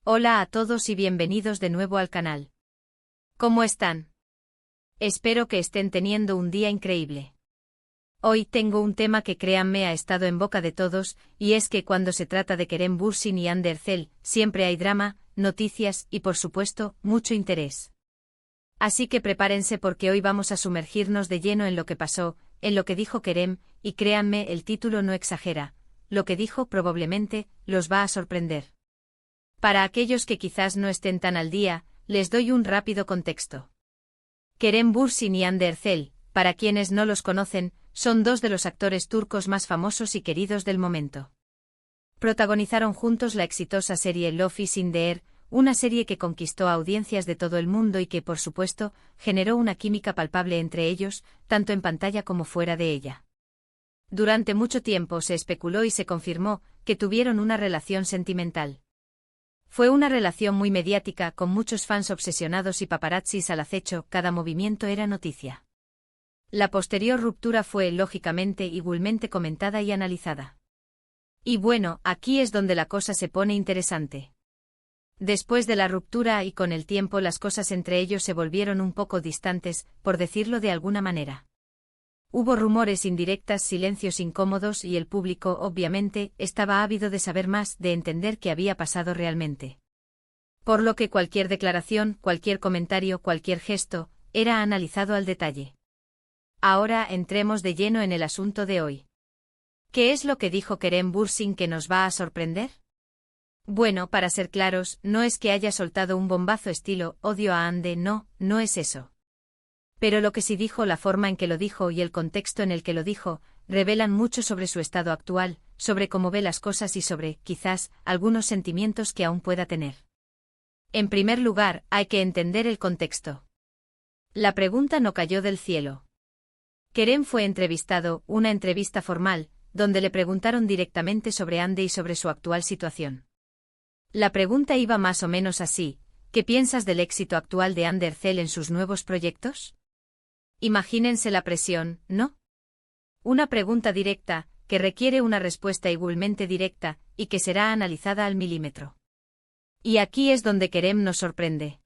Hola a todos y bienvenidos de nuevo al canal. ¿Cómo están? Espero que estén teniendo un día increíble. Hoy tengo un tema que créanme ha estado en boca de todos, y es que cuando se trata de Kerem Bürsin y Hande Erçel, siempre hay drama, noticias y por supuesto, mucho interés. Así que prepárense porque hoy vamos a sumergirnos de lleno en lo que pasó, en lo que dijo Kerem, y créanme, el título no exagera. Lo que dijo probablemente los va a sorprender. Para aquellos que quizás no estén tan al día, les doy un rápido contexto. Kerem Bürsin y Hande Erçel, para quienes no los conocen, son dos de los actores turcos más famosos y queridos del momento. Protagonizaron juntos la exitosa serie Love is in the Air, una serie que conquistó a audiencias de todo el mundo y que, por supuesto, generó una química palpable entre ellos, tanto en pantalla como fuera de ella. Durante mucho tiempo se especuló y se confirmó que tuvieron una relación sentimental. Fue una relación muy mediática, con muchos fans obsesionados y paparazzis al acecho, cada movimiento era noticia. La posterior ruptura fue, lógicamente, igualmente comentada y analizada. Y bueno, aquí es donde la cosa se pone interesante. Después de la ruptura y con el tiempo las cosas entre ellos se volvieron un poco distantes, por decirlo de alguna manera. Hubo rumores, indirectas, silencios incómodos y el público, obviamente, estaba ávido de saber más, de entender qué había pasado realmente. Por lo que cualquier declaración, cualquier comentario, cualquier gesto, era analizado al detalle. Ahora entremos de lleno en el asunto de hoy. ¿Qué es lo que dijo Kerem Bürsin que nos va a sorprender? Bueno, para ser claros, no es que haya soltado un bombazo estilo odio a Hande, no es eso. Pero lo que sí dijo, la forma en que lo dijo y el contexto en el que lo dijo, revelan mucho sobre su estado actual, sobre cómo ve las cosas y sobre, quizás, algunos sentimientos que aún pueda tener. En primer lugar, hay que entender el contexto. La pregunta no cayó del cielo. Kerem fue entrevistado, una entrevista formal, donde le preguntaron directamente sobre Hande y sobre su actual situación. La pregunta iba más o menos así: ¿qué piensas del éxito actual de Hande Erçel en sus nuevos proyectos? Imagínense la presión, ¿no? Una pregunta directa, que requiere una respuesta igualmente directa, y que será analizada al milímetro. Y aquí es donde Kerem nos sorprende.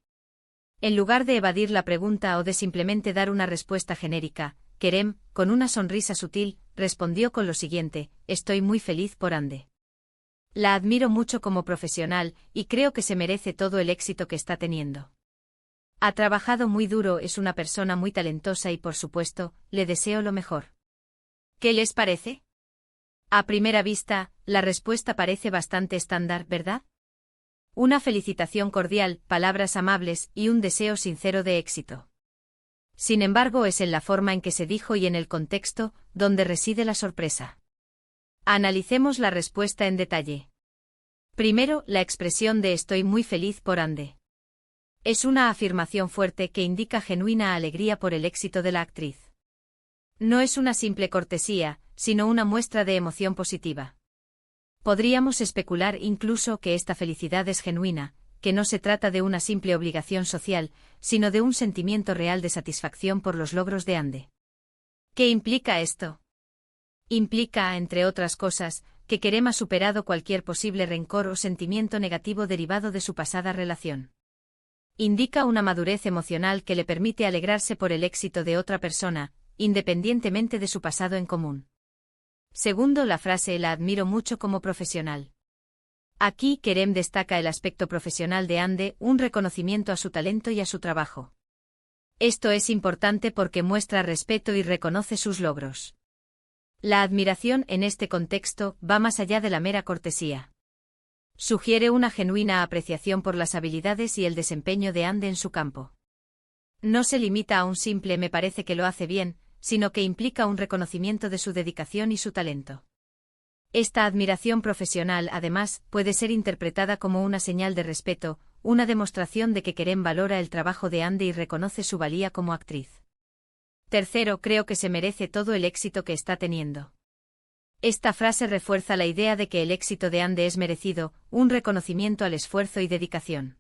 En lugar de evadir la pregunta o de simplemente dar una respuesta genérica, Kerem, con una sonrisa sutil, respondió con lo siguiente: estoy muy feliz por Hande. La admiro mucho como profesional, y creo que se merece todo el éxito que está teniendo. Ha trabajado muy duro, es una persona muy talentosa y por supuesto, le deseo lo mejor. ¿Qué les parece? A primera vista, la respuesta parece bastante estándar, ¿verdad? Una felicitación cordial, palabras amables y un deseo sincero de éxito. Sin embargo, es en la forma en que se dijo y en el contexto donde reside la sorpresa. Analicemos la respuesta en detalle. Primero, la expresión de estoy muy feliz por Hande. Es una afirmación fuerte que indica genuina alegría por el éxito de la actriz. No es una simple cortesía, sino una muestra de emoción positiva. Podríamos especular incluso que esta felicidad es genuina, que no se trata de una simple obligación social, sino de un sentimiento real de satisfacción por los logros de Hande. ¿Qué implica esto? Implica, entre otras cosas, que Kerem ha superado cualquier posible rencor o sentimiento negativo derivado de su pasada relación. Indica una madurez emocional que le permite alegrarse por el éxito de otra persona, independientemente de su pasado en común. Segundo, la frase la admiro mucho como profesional. Aquí Kerem destaca el aspecto profesional de Hande, un reconocimiento a su talento y a su trabajo. Esto es importante porque muestra respeto y reconoce sus logros. La admiración en este contexto va más allá de la mera cortesía. Sugiere una genuina apreciación por las habilidades y el desempeño de Hande en su campo. No se limita a un simple me parece que lo hace bien, sino que implica un reconocimiento de su dedicación y su talento. Esta admiración profesional, además, puede ser interpretada como una señal de respeto, una demostración de que Kerem valora el trabajo de Hande y reconoce su valía como actriz. Tercero, creo que se merece todo el éxito que está teniendo. Esta frase refuerza la idea de que el éxito de Hande es merecido, un reconocimiento al esfuerzo y dedicación.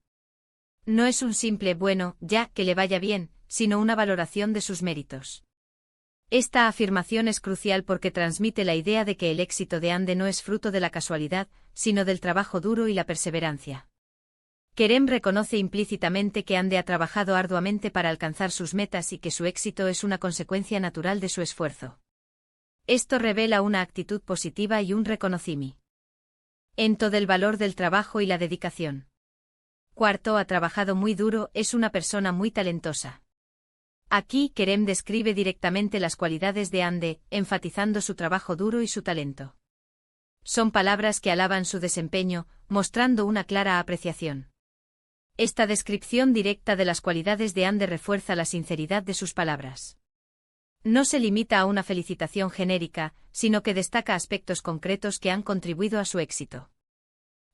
No es un simple bueno, ya, que le vaya bien, sino una valoración de sus méritos. Esta afirmación es crucial porque transmite la idea de que el éxito de Hande no es fruto de la casualidad, sino del trabajo duro y la perseverancia. Kerem reconoce implícitamente que Ande ha trabajado arduamente para alcanzar sus metas y que su éxito es una consecuencia natural de su esfuerzo. Esto revela una actitud positiva y un reconocimiento en todo el valor del trabajo y la dedicación. Cuarto, ha trabajado muy duro, es una persona muy talentosa. Aquí Kerem describe directamente las cualidades de Ande, enfatizando su trabajo duro y su talento. Son palabras que alaban su desempeño, mostrando una clara apreciación. Esta descripción directa de las cualidades de Ande refuerza la sinceridad de sus palabras. No se limita a una felicitación genérica, sino que destaca aspectos concretos que han contribuido a su éxito.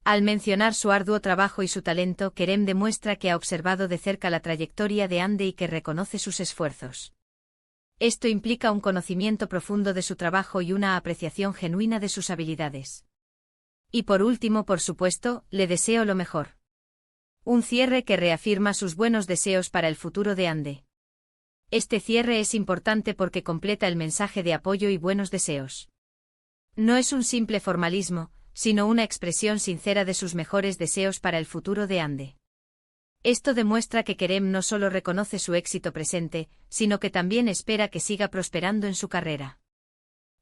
Al mencionar su arduo trabajo y su talento, Kerem demuestra que ha observado de cerca la trayectoria de Ande y que reconoce sus esfuerzos. Esto implica un conocimiento profundo de su trabajo y una apreciación genuina de sus habilidades. Y por último, por supuesto, le deseo lo mejor. Un cierre que reafirma sus buenos deseos para el futuro de Ande. Este cierre es importante porque completa el mensaje de apoyo y buenos deseos. No es un simple formalismo, sino una expresión sincera de sus mejores deseos para el futuro de Ande. Esto demuestra que Kerem no solo reconoce su éxito presente, sino que también espera que siga prosperando en su carrera.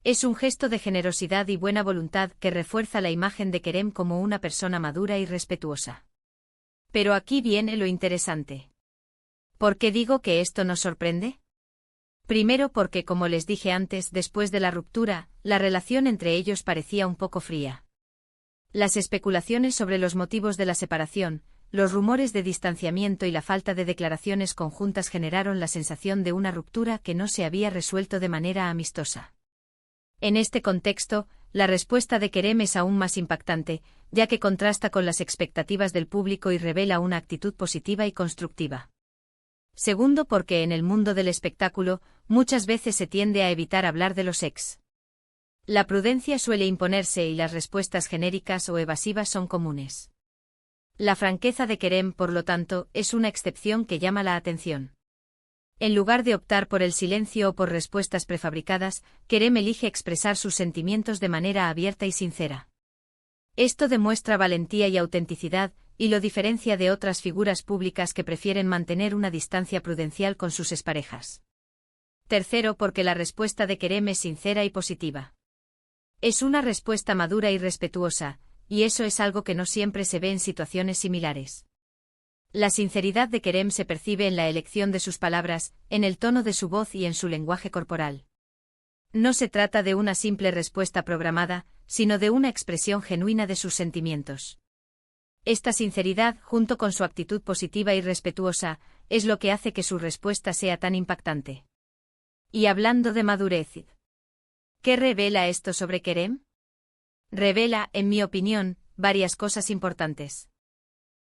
Es un gesto de generosidad y buena voluntad que refuerza la imagen de Kerem como una persona madura y respetuosa. Pero aquí viene lo interesante. ¿Por qué digo que esto nos sorprende? Primero porque, como les dije antes, después de la ruptura, la relación entre ellos parecía un poco fría. Las especulaciones sobre los motivos de la separación, los rumores de distanciamiento y la falta de declaraciones conjuntas generaron la sensación de una ruptura que no se había resuelto de manera amistosa. En este contexto, la respuesta de Kerem es aún más impactante, ya que contrasta con las expectativas del público y revela una actitud positiva y constructiva. Segundo, porque en el mundo del espectáculo, muchas veces se tiende a evitar hablar de los ex. La prudencia suele imponerse y las respuestas genéricas o evasivas son comunes. La franqueza de Kerem, por lo tanto, es una excepción que llama la atención. En lugar de optar por el silencio o por respuestas prefabricadas, Kerem elige expresar sus sentimientos de manera abierta y sincera. Esto demuestra valentía y autenticidad, y lo diferencia de otras figuras públicas que prefieren mantener una distancia prudencial con sus exparejas. Tercero, porque la respuesta de Kerem es sincera y positiva. Es una respuesta madura y respetuosa, y eso es algo que no siempre se ve en situaciones similares. La sinceridad de Kerem se percibe en la elección de sus palabras, en el tono de su voz y en su lenguaje corporal. No se trata de una simple respuesta programada, sino de una expresión genuina de sus sentimientos. Esta sinceridad, junto con su actitud positiva y respetuosa, es lo que hace que su respuesta sea tan impactante. Y hablando de madurez, ¿qué revela esto sobre Kerem? Revela, en mi opinión, varias cosas importantes.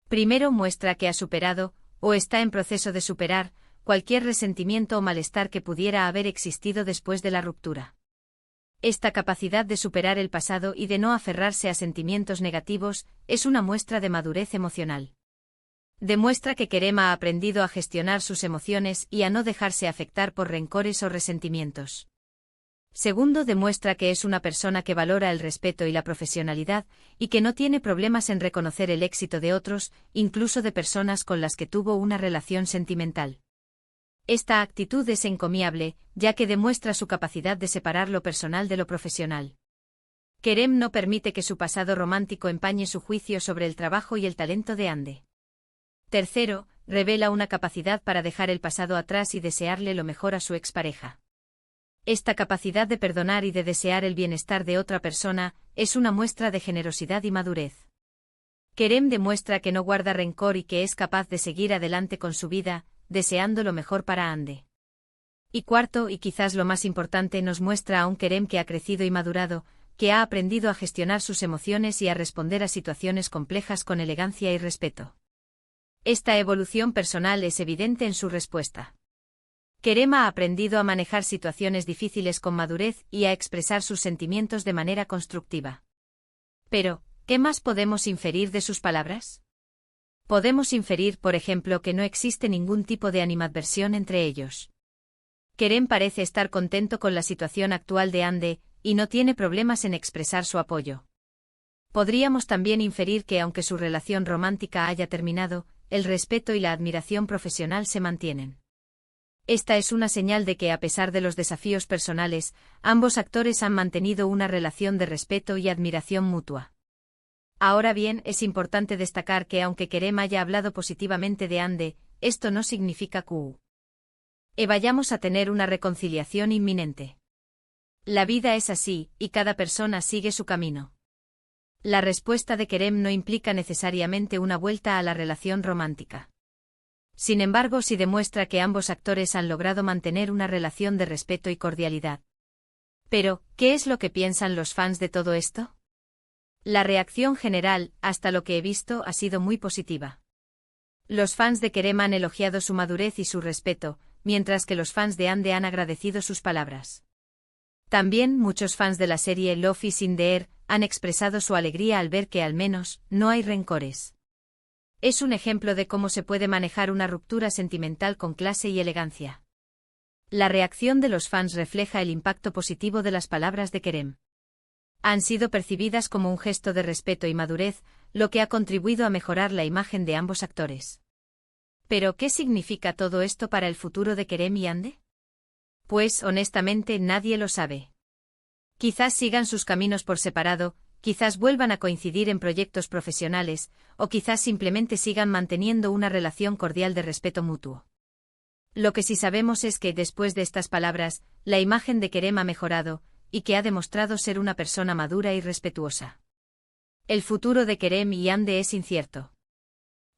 Primero, muestra que ha superado, o está en proceso de superar, cualquier resentimiento o malestar que pudiera haber existido después de la ruptura. Esta capacidad de superar el pasado y de no aferrarse a sentimientos negativos es una muestra de madurez emocional. Demuestra que Kerem ha aprendido a gestionar sus emociones y a no dejarse afectar por rencores o resentimientos. Segundo, demuestra que es una persona que valora el respeto y la profesionalidad, y que no tiene problemas en reconocer el éxito de otros, incluso de personas con las que tuvo una relación sentimental. Esta actitud es encomiable, ya que demuestra su capacidad de separar lo personal de lo profesional. Kerem no permite que su pasado romántico empañe su juicio sobre el trabajo y el talento de Ande. Tercero, revela una capacidad para dejar el pasado atrás y desearle lo mejor a su expareja. Esta capacidad de perdonar y de desear el bienestar de otra persona es una muestra de generosidad y madurez. Kerem demuestra que no guarda rencor y que es capaz de seguir adelante con su vida, deseando lo mejor para Ande. Y cuarto, y quizás lo más importante, nos muestra a un Kerem que ha crecido y madurado, que ha aprendido a gestionar sus emociones y a responder a situaciones complejas con elegancia y respeto. Esta evolución personal es evidente en su respuesta. Kerem ha aprendido a manejar situaciones difíciles con madurez y a expresar sus sentimientos de manera constructiva. Pero, ¿qué más podemos inferir de sus palabras? Podemos inferir, por ejemplo, que no existe ningún tipo de animadversión entre ellos. Kerem parece estar contento con la situación actual de Ande, y no tiene problemas en expresar su apoyo. Podríamos también inferir que aunque su relación romántica haya terminado, el respeto y la admiración profesional se mantienen. Esta es una señal de que a pesar de los desafíos personales, ambos actores han mantenido una relación de respeto y admiración mutua. Ahora bien, es importante destacar que aunque Kerem haya hablado positivamente de Hande, esto no significa que vayamos a tener una reconciliación inminente. La vida es así, y cada persona sigue su camino. La respuesta de Kerem no implica necesariamente una vuelta a la relación romántica. Sin embargo, sí demuestra que ambos actores han logrado mantener una relación de respeto y cordialidad. Pero, ¿qué es lo que piensan los fans de todo esto? La reacción general, hasta lo que he visto, ha sido muy positiva. Los fans de Kerem han elogiado su madurez y su respeto, mientras que los fans de Hande han agradecido sus palabras. También muchos fans de la serie Love is in the Air han expresado su alegría al ver que al menos no hay rencores. Es un ejemplo de cómo se puede manejar una ruptura sentimental con clase y elegancia. La reacción de los fans refleja el impacto positivo de las palabras de Kerem. Han sido percibidas como un gesto de respeto y madurez, lo que ha contribuido a mejorar la imagen de ambos actores. ¿Pero qué significa todo esto para el futuro de Kerem y Hande? Pues, honestamente, nadie lo sabe. Quizás sigan sus caminos por separado, quizás vuelvan a coincidir en proyectos profesionales, o quizás simplemente sigan manteniendo una relación cordial de respeto mutuo. Lo que sí sabemos es que, después de estas palabras, la imagen de Kerem ha mejorado, y que ha demostrado ser una persona madura y respetuosa. El futuro de Kerem y Hande es incierto.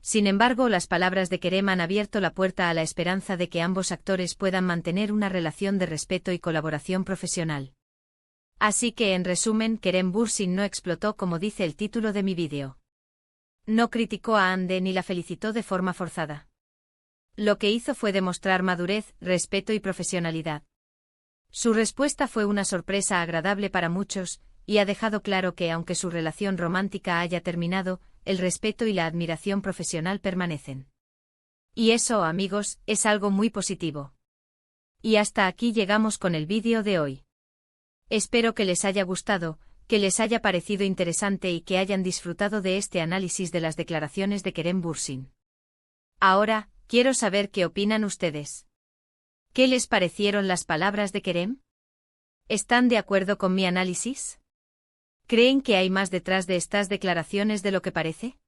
Sin embargo, las palabras de Kerem han abierto la puerta a la esperanza de que ambos actores puedan mantener una relación de respeto y colaboración profesional. Así que, en resumen, Kerem Bürsin no explotó como dice el título de mi vídeo. No criticó a Hande ni la felicitó de forma forzada. Lo que hizo fue demostrar madurez, respeto y profesionalidad. Su respuesta fue una sorpresa agradable para muchos, y ha dejado claro que aunque su relación romántica haya terminado, el respeto y la admiración profesional permanecen. Y eso, amigos, es algo muy positivo. Y hasta aquí llegamos con el vídeo de hoy. Espero que les haya gustado, que les haya parecido interesante y que hayan disfrutado de este análisis de las declaraciones de Kerem Bürsin. Ahora, quiero saber qué opinan ustedes. ¿Qué les parecieron las palabras de Kerem? ¿Están de acuerdo con mi análisis? ¿Creen que hay más detrás de estas declaraciones de lo que parece?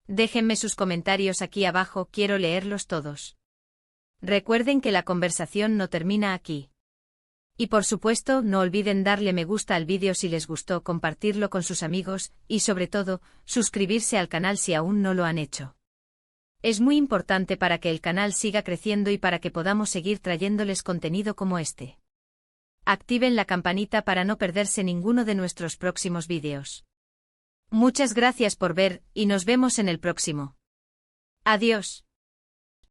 Déjenme sus comentarios aquí abajo, quiero leerlos todos. Recuerden que la conversación no termina aquí. Y por supuesto, no olviden darle me gusta al vídeo si les gustó, compartirlo con sus amigos, y sobre todo, suscribirse al canal si aún no lo han hecho. Es muy importante para que el canal siga creciendo y para que podamos seguir trayéndoles contenido como este. Activen la campanita para no perderse ninguno de nuestros próximos vídeos. Muchas gracias por ver, y nos vemos en el próximo. Adiós.